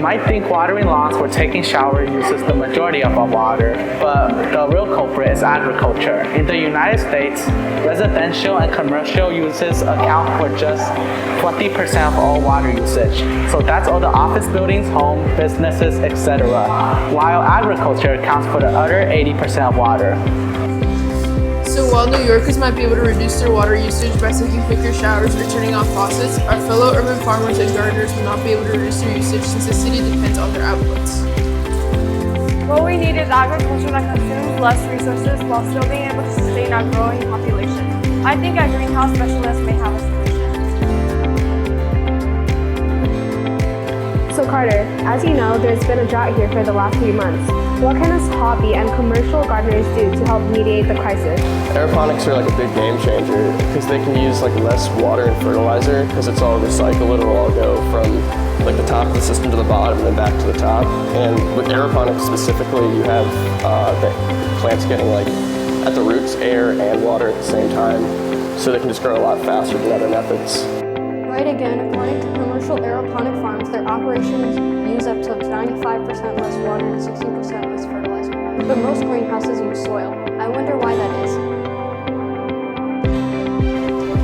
might think watering lawns or taking showers uses the majority of our water, but the real culprit is agriculture. In the United States, residential and commercial uses account for just 20% of all water usage. So that's all the office buildings, homes, businesses, etc. While agriculture accounts for the other 80% of water. So while New Yorkers might be able to reduce their water usage by taking quicker showers or turning off faucets, our fellow urban farmers and gardeners will not be able to reduce their usage since the city depends on their outputs. What we need is agriculture that consumes less resources while still being able to sustain our growing population. I think a greenhouse specialist may have a solution. So Carter, as you know, there's been a drought here for the last few months. What can us hobby and commercial gardeners do to help mediate the crisis? Aeroponics are like a big game changer because they can use like less water and fertilizer because it's all recycled. It'll all go from like the top of the system to the bottom and then back to the top. And with aeroponics specifically, you have the plants getting like at the roots air and water at the same time, so they can just grow a lot faster than other methods. Right again, according to commercial aeroponic farms, their operations use up to 95% less water and 16% less fertilizer. But most greenhouses use soil. I wonder why that is.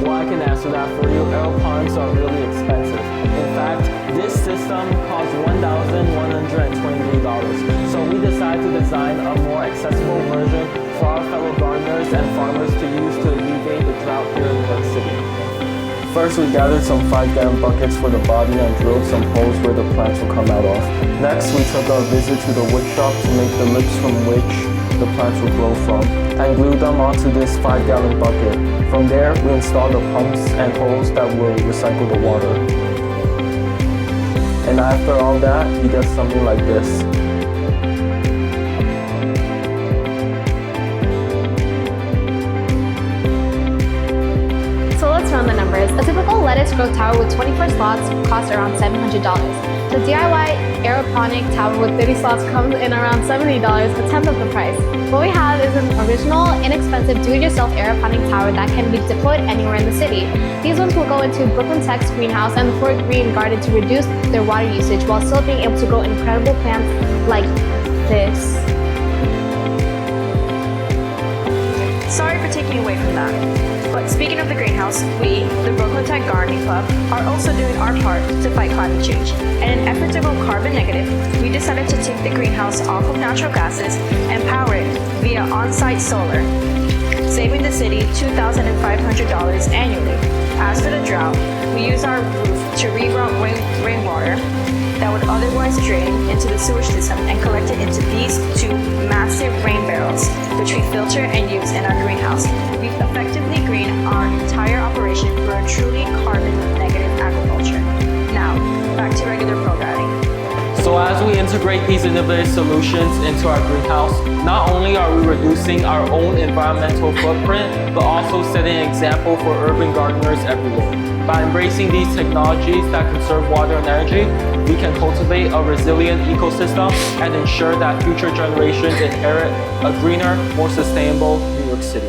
Well, I can answer that for you. Aeroponics are really expensive. In fact, this system costs $1,123. So we decided to design a more accessible version for our fellow gardeners and farmers to use to alleviate the drought here in New York City. First, we gathered some 5-gallon buckets for the body and drilled some holes where the plants will come out of. Next, we took a visit to the wood shop to make the lips from which the plants will grow from, and glued them onto this 5-gallon bucket. From there, we installed the pumps and hose that will recycle the water. And after all that, you get something like this. So let's run the numbers. A typical lettuce grow tower with 24 slots costs around $700. The DIY aeroponic tower with 30 slots comes in around $70, a tenth of the price. What we have is an original, inexpensive, do-it-yourself aeroponic tower that can be deployed anywhere in the city. These ones will go into Brooklyn Tech's greenhouse and the Fort Greene garden to reduce their water usage while still being able to grow incredible plants like this. Sorry for taking away from that. But speaking of the greenhouse, we, the Brooklyn Tech Gardening Club, are also doing our part to fight climate change. And in an effort to go carbon negative, we decided to take the greenhouse off of natural gases and power it via on-site solar, saving the city $2,500 annually. As for the drought, we use our roof to reroute rainwater that would otherwise drain into the sewage system and collect it into these 2 massive rain barrels, which we filter and use in our greenhouse. We've effectively greened our entire operation for a truly carbon negative agriculture. Now, back to regular programming. So as we integrate these innovative solutions into our greenhouse, not only are we reducing our own environmental footprint, but also setting an example for urban gardeners everywhere. By embracing these technologies that conserve water and energy, we can cultivate a resilient ecosystem and ensure that future generations inherit a greener, more sustainable New York City.